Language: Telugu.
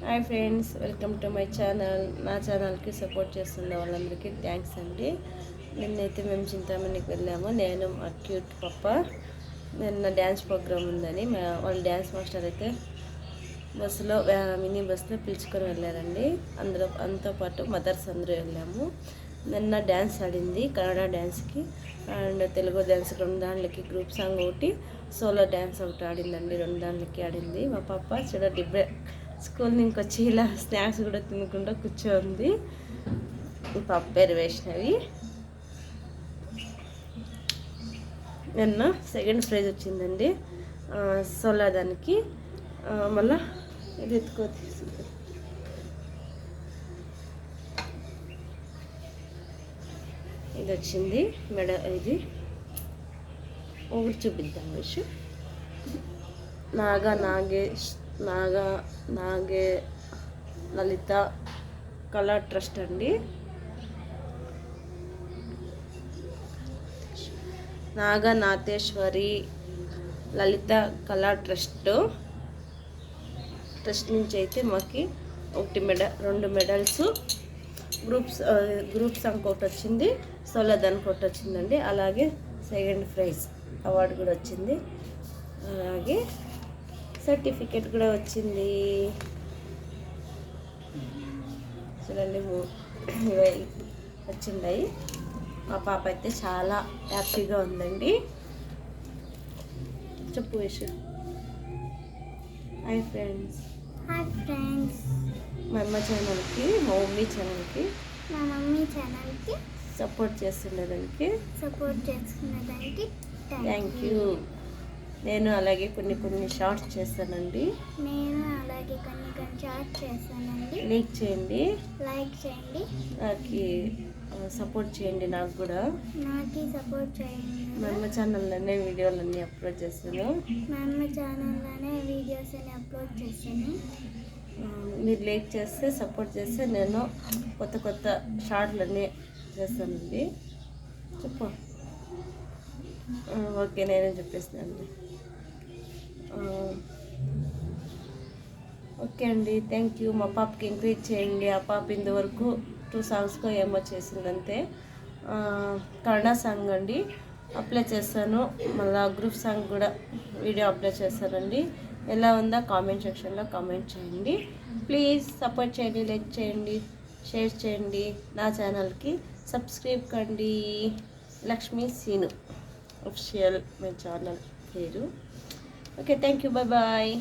Hi friends, welcome to my channel. నా ఛానల్కి సపోర్ట్ చేస్తున్న వాళ్ళందరికీ థ్యాంక్స్ అండి. నిన్నైతే మేము చింతామణికి వెళ్ళాము, నేను మా క్యూట్ పప్ప. నిన్న డ్యాన్స్ ప్రోగ్రామ్ ఉందని వాళ్ళ డ్యాన్స్ మాస్టర్ అయితే బస్సులో మినీ బస్సులో పిలుచుకొని వెళ్ళారండి. అంతో పాటు మదర్స్ అందరూ వెళ్ళాము. నిన్న డ్యాన్స్ ఆడింది, కన్నడ డ్యాన్స్కి అండ్ తెలుగు డ్యాన్స్ 2 దాంట్లకి, గ్రూప్ సాంగ్ ఒకటి, సోలో డ్యాన్స్ ఒకటి ఆడిందండి. 2 దాంట్లకి ఆడింది. మా పాప చూడ స్కూల్ నుంచి వచ్చి ఇలా స్నాక్స్ కూడా తినకుండా కూర్చోంది. పాప పేరు వైష్ణవి. నిన్న సెకండ్ ప్రైజ్ వచ్చిందండి సోలో దానికి. మళ్ళీ ఇది ఎత్తుకో తీసుకుంది. ఇది వచ్చింది ఇది ఒకటి చూపిద్దాం. విషు నాగే లలిత కళా ట్రస్ట్ అండి. నాగనాథేశ్వరి లలిత కళా ట్రస్ట్ నుంచి అయితే మాకు 2 మెడల్స్, గ్రూప్ సాంగ్ ఒకటి వచ్చింది, సోలో దానికి ఒకటి వచ్చిందండి. అలాగే సెకండ్ ప్రైజ్ అవార్డు కూడా వచ్చింది. అలాగే సర్టిఫికెట్ కూడా వచ్చింది. చూడండి, వచ్చిండాయి. మా పాప అయితే చాలా హ్యాపీగా ఉందండి. చెప్పు విషయం. Hi friends. మా అమ్మ ఛానల్కి, మా మమ్మీ ఛానల్కి సపోర్ట్ చేస్తున్నదానికి థ్యాంక్ యూ. నేను అలాగే కొన్ని షార్ట్స్ చేస్తానండి. లైక్ చేయండి, నాకు సపోర్ట్ చేయండి. నాకు కూడా సపోర్ట్ చేయండి. మా అమ్మ ఛానల్లోనే వీడియోలన్నీ అప్లోడ్ చేస్తాను. మీరు లైక్ చేస్తే, సపోర్ట్ చేస్తే నేను కొత్త షార్ట్లన్నీ చేస్తానండి. చెప్పు. ఓకే, నేనే చెప్పేస్తానండి. ఓకే అండి, థ్యాంక్ యూ. మా పాపకి ఎంకరేజ్ చేయండి. ఆ పాప ఇంతవరకు 2 సాంగ్స్కో ఏమో చేసిందంతే. కన్నడ సాంగ్ అండి అప్లై చేస్తాను. మళ్ళీ గ్రూప్ సాంగ్ కూడా వీడియో అప్లై చేస్తానండి. ఎలా ఉందో కామెంట్ సెక్షన్లో కామెంట్ చేయండి. ప్లీజ్ సపోర్ట్ చేయండి, లైక్ చేయండి, షేర్ చేయండి. నా ఛానల్కి సబ్స్క్రైబ్ కండి. Lakshmi Seenu official my channel పేరు. Okay, thank you. బాయ్.